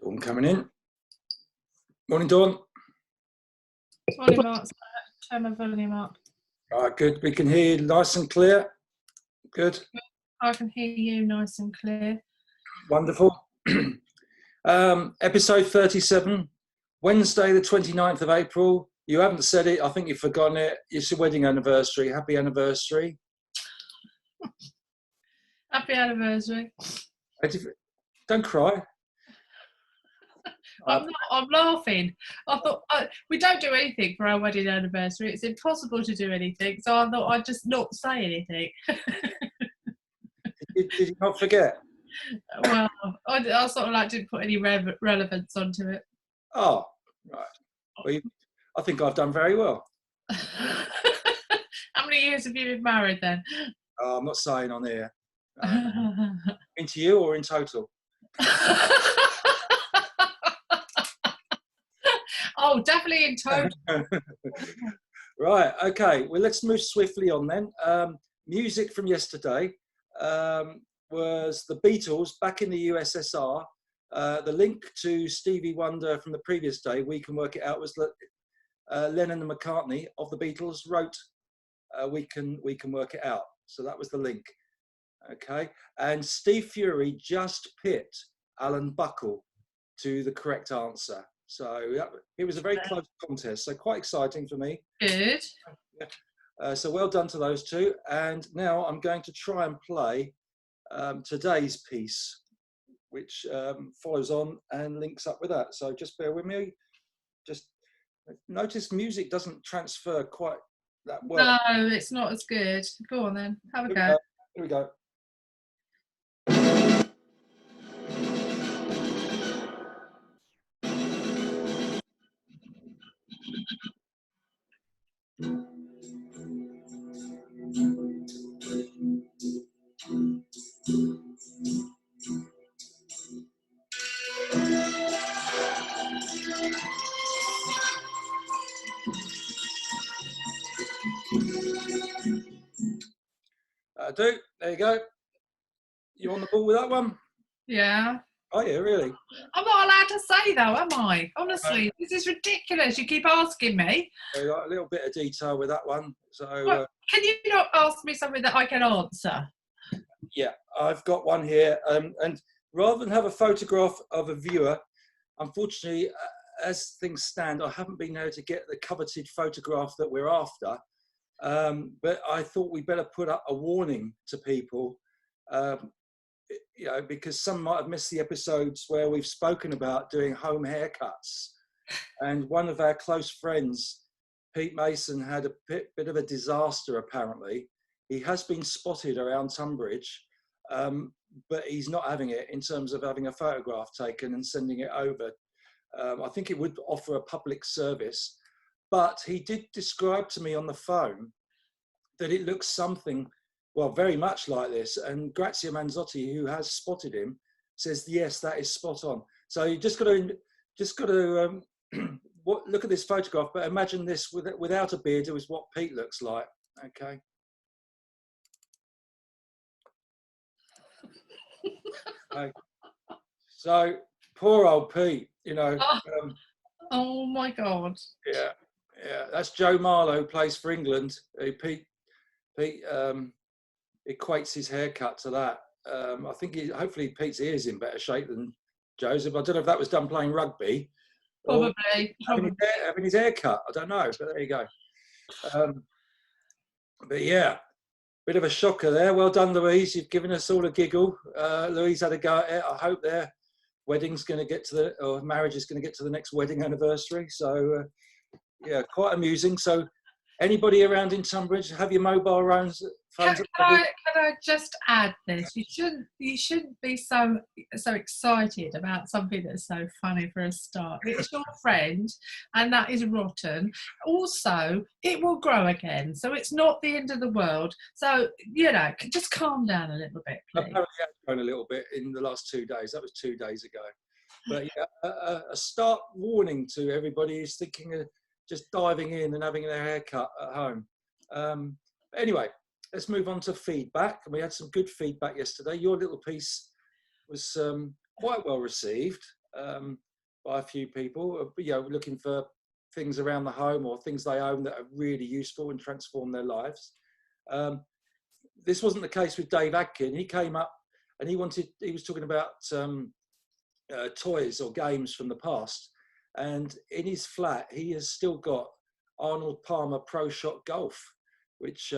Dawn coming in. Morning, Dawn. Morning, Mark. Turn my volume up. Good. We can hear you nice and clear. Good. I can hear you nice and clear. Wonderful. Episode 37, Wednesday, the 29th of April. You haven't said it. I think you've forgotten it. It's your wedding anniversary. Happy anniversary. Happy anniversary. Don't cry. I'm not. I'm laughing. I thought we don't do anything for our wedding anniversary. It's impossible to do anything. So I thought I'd just not say anything. Did you not forget? Well, I sort of like didn't put any relevance onto it. Oh, right. Well, I think I've done very well. How many years have you been married then? I'm not saying on here. Into you or in total? Oh, definitely in total. Right, okay. Well, let's move swiftly on then. Music from yesterday was the Beatles back in the USSR. The link to Stevie Wonder from the previous day, We Can Work It Out, was that Lennon and McCartney of the Beatles wrote We Can Work It Out. So that was the link. Okay. And Steve Fury just pipped Alan Buckle to the correct answer. So it was a very close contest. So quite exciting for me. Good. So well done to those two. And now I'm going to try and play today's piece, which follows on and links up with that. So just bear with me. Just notice music doesn't transfer quite that well. No, it's not as good. Go on then. Have a go. Here we go. There you go. You on the ball with that one? Yeah. Oh yeah, really? I'm not allowed to say though, am I? Honestly, this is ridiculous. You keep asking me. A little bit of detail with that one. So well, can you not ask me something that I can answer? Yeah, I've got one here. And rather than have a photograph of a viewer, unfortunately, as things stand, I haven't been able to get the coveted photograph that we're after. But I thought we better put up a warning to people, you know, because some might have missed the episodes where we've spoken about doing home haircuts. And one of our close friends, Pete Mason, had a bit of a disaster, apparently. He has been spotted around Tunbridge, but he's not having it in terms of having a photograph taken and sending it over. I think it would offer a public service. But he did describe to me on the phone that it looks something, well, very much like this. And Grazia Manzotti, who has spotted him, says, yes, that is spot on. So you just got to look at this photograph, but imagine this without a beard. It was what Pete looks like. Okay. Okay. So poor old Pete, you know. Oh my God. Yeah. That's Joe Marlowe, who plays for England. Pete equates his haircut to that. I think hopefully Pete's ear's in better shape than Joe's. I don't know if that was done playing rugby. Probably. Having his hair cut. I don't know, but there you go. But yeah, bit of a shocker there. Well done, Louise. You've given us all a giggle. Louise had a go at it. I hope their wedding's going to get to or marriage is going to get to the next wedding anniversary. So yeah, quite amusing. So anybody around in Tunbridge, have your mobile phones? Can I just add this? You shouldn't be so excited about something that's so funny for a start. It's your friend, and that is rotten. Also, it will grow again, so it's not the end of the world. So you know, just calm down a little bit, please. Apparently, it has grown a little bit in the last 2 days. That was 2 days ago. But yeah, a stark warning to everybody who's thinking of just diving in and having their hair cut at home. Anyway, let's move on to feedback. And we had some good feedback yesterday. Your little piece was quite well received by a few people, looking for things around the home or things they own that are really useful and transform their lives. This wasn't the case with Dave Adkin. He came up and he was talking about toys or games from the past. And in his flat, he has still got Arnold Palmer Pro Shot Golf, which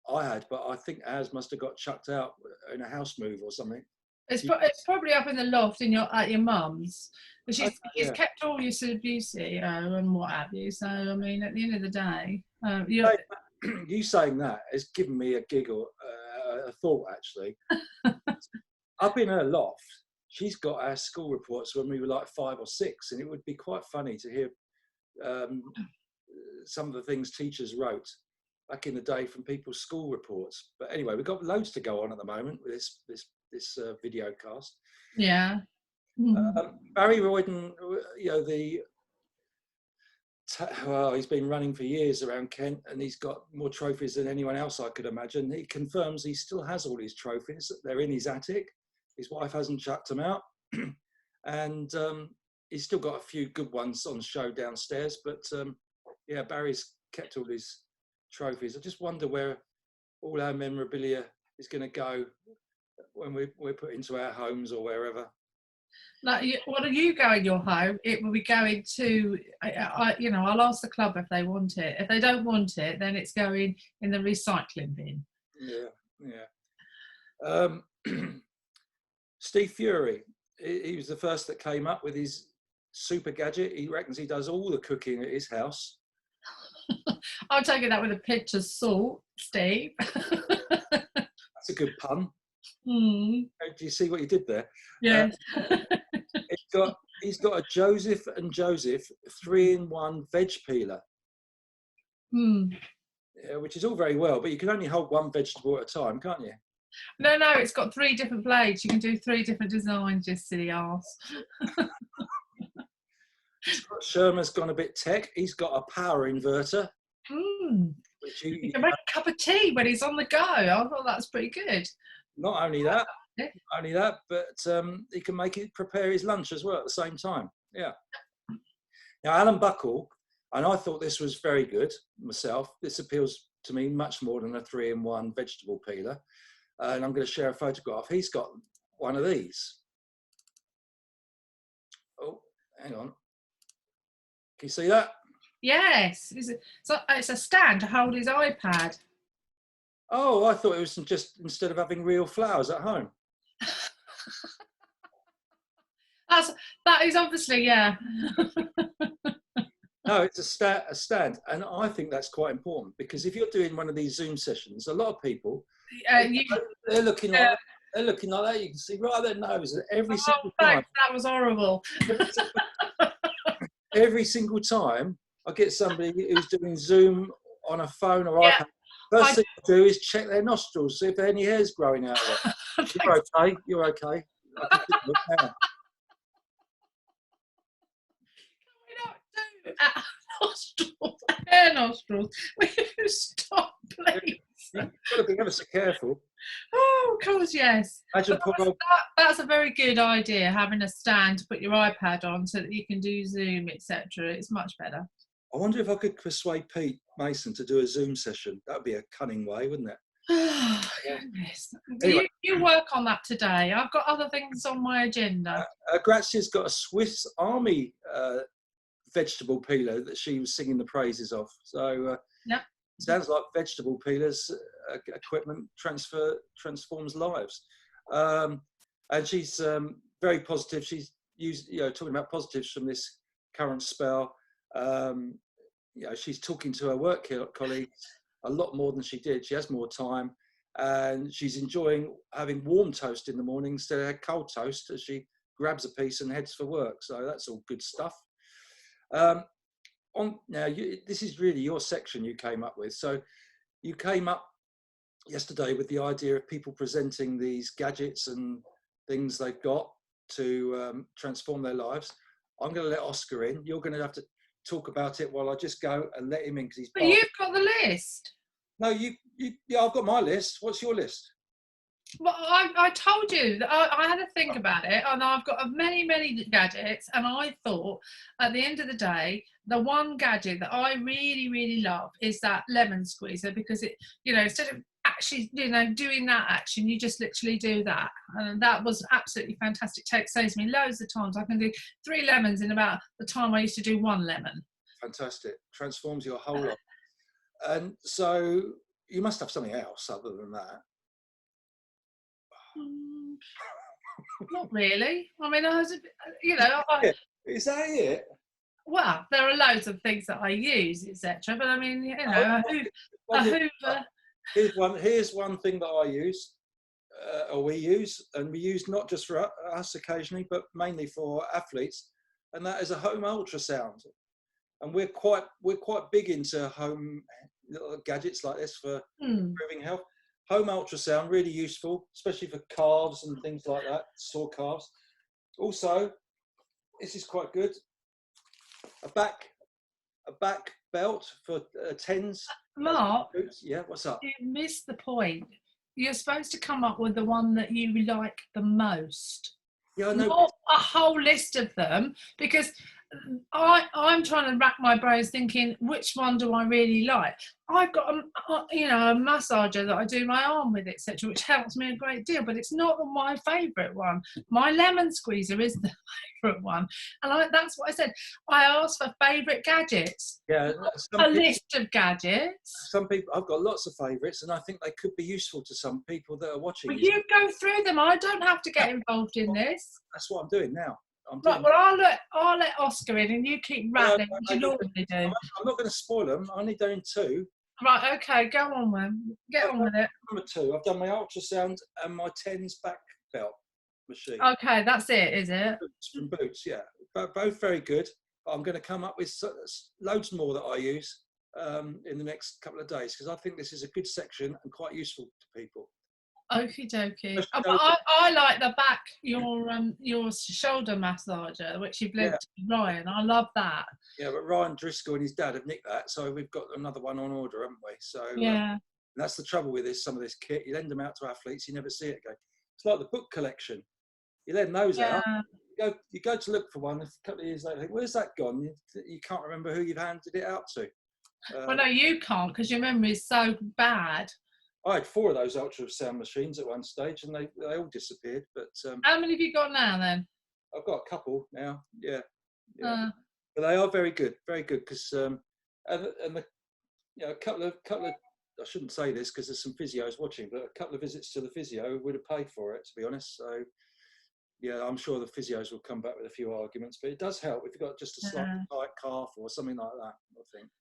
I had, but I think Az must have got chucked out in a house move or something. It's probably up in the loft at your mum's. But she's kept all your Sudobusi and what have you. So, I mean, at the end of the day... you saying that has given me a giggle, a thought, actually. Up in her loft, she's got our school reports when we were like 5 or 6, and it would be quite funny to hear some of the things teachers wrote back in the day from people's school reports. But anyway, we've got loads to go on at the moment with this video cast. Yeah. Barry Royden, he's been running for years around Kent, and he's got more trophies than anyone else I could imagine. He confirms he still has all his trophies. They're in his attic. His wife hasn't chucked them out. And he's still got a few good ones on show downstairs. But Barry's kept all his trophies. I just wonder where all our memorabilia is going to go when we're put into our homes or wherever. Like, what are you going your home? It will be going to, I'll ask the club if they want it. If they don't want it, then it's going in the recycling bin. Yeah. Steve Fury, he was the first that came up with his super gadget. He reckons he does all the cooking at his house. I'll take it that with a pinch of salt, Steve. That's a good pun. Do you see what you did there? Yeah. He's got a Joseph and Joseph 3-in-1 veg peeler. Yeah, which is all very well, but you can only hold one vegetable at a time, can't you? No, it's got 3 different blades. You can do 3 different designs, just silly arse. Sherman's gone a bit tech. He's got a power inverter. Which you can make a cup of tea when he's on the go. I thought that's pretty good. Not only that, but he can prepare his lunch as well at the same time. Yeah. Now, Alan Buckle, and I thought this was very good myself. This appeals to me much more than a 3-in-1 vegetable peeler. And I'm going to share a photograph. He's got one of these. Oh, hang on. Can you see that? Yes. It's a stand to hold his iPad. Oh, I thought it was just instead of having real flowers at home. That is obviously, yeah. No, it's a stand. And I think that's quite important, because if you're doing one of these Zoom sessions, a lot of people, they're looking like that. You can see right their nose every single time. That was horrible. Every single time I get somebody who's doing Zoom on a phone or iPad, first thing I do is check their nostrils, see if there are any hairs growing out of it. You're okay. Hair nostrils. Will you stop, please? You've got to be ever so careful. Oh, of course, yes. That's a very good idea, having a stand to put your iPad on so that you can do Zoom, etc. It's much better. I wonder if I could persuade Pete Mason to do a Zoom session. That would be a cunning way, wouldn't it? Oh, goodness. Anyway, you work on that today. I've got other things on my agenda. Grazia's got a Swiss Army vegetable peeler that she was singing the praises of. So sounds like vegetable peelers equipment transforms lives. And she's very positive. She's talking about positives from this current spell. She's talking to her work colleagues a lot more than she did. She has more time, and she's enjoying having warm toast in the morning instead of cold toast as she grabs a piece and heads for work. So that's all good stuff. This is really your section you came up with. So you came up yesterday with the idea of people presenting these gadgets and things they've got to transform their lives. I'm going to let Oscar in. You're going to have to talk about it while I just go and let him in, because he's. But you've got the list. No, I've got my list. What's your list? Well, I told you that I had to think about it, and I've got many, many gadgets, and I thought at the end of the day, the one gadget that I really, really love is that lemon squeezer, because it, instead of actually, doing that action, you just literally do that. And that was absolutely fantastic. Saves me loads of times. I can do 3 lemons in about the time I used to do 1 lemon. Fantastic. Transforms your whole life. And so you must have something else other than that. Not really. I mean, I was, I, Is that it? well, there are loads of things that I use, etc. But I mean, a Hoover. Here's one thing that I use, or we use, and we use not just for us occasionally, but mainly for athletes, and that is a home ultrasound. And we're quite big into home little gadgets like this for improving health. Home ultrasound, really useful, especially for calves and things like that, sore calves. Also, this is quite good. A back belt for tens. Mark, yeah, what's up? you missed the point. You're supposed to come up with the one that you like the most. Yeah, I know. Not a whole list of them, because I'm trying to rack my brains thinking, which one do I really like? I've got a massager that I do my arm with, etc., which helps me a great deal, but it's not my favourite one. My lemon squeezer is the favourite one, and that's what I said. I asked for favourite gadgets. Yeah, list of gadgets. Some people, I've got lots of favourites, and I think they could be useful to some people that are watching. Well, you go through them. I don't have to get involved in this. That's what I'm doing now. Right, well, I'll let Oscar in, and you keep rattling as you normally do. I'm not going to spoil them. I only doing 2. Right, okay, go on, man. Get on with it. Number 2, I've done my ultrasound and my TENS back belt machine. Okay, that's it, is it? From Boots, yeah. Both very good. I'm going to come up with loads more that I use in the next couple of days, because I think this is a good section and quite useful to people. Okie dokie. I like the back, your shoulder massager, which you've lent to Ryan. I love that. Yeah, but Ryan Driscoll and his dad have nicked that, so we've got another one on order, haven't we? So yeah, that's the trouble with some of this kit. You lend them out to athletes, you never see it again. It's like the book collection. You lend those out. You go to look for one. A couple of years later, think, where's that gone? You can't remember who you've handed it out to. Well, no, you can't, because your memory is so bad. I had 4 of those ultrasound machines at one stage, and they all disappeared. But how many have you got now, then? I've got a couple now. Yeah. But they are very good, because and a couple of I shouldn't say this because there's some physios watching, but a couple of visits to the physio would have paid for it, to be honest. So yeah, I'm sure the physios will come back with a few arguments, but it does help if you've got just a slightly tight calf or something like that, I think.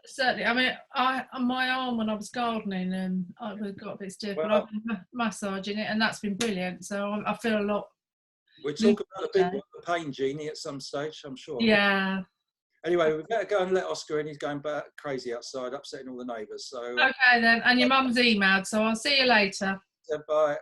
Certainly. I mean, my arm when I was gardening, and I got a bit stiff, but I've been massaging it, and that's been brilliant. So I feel a lot. We'll talk about the pain, Jeannie, at some stage, I'm sure. Yeah. Anyway, we better go and let Oscar in. He's going back crazy outside, upsetting all the neighbours. So okay then. And your mum's emailed, so I'll see you later. Bye.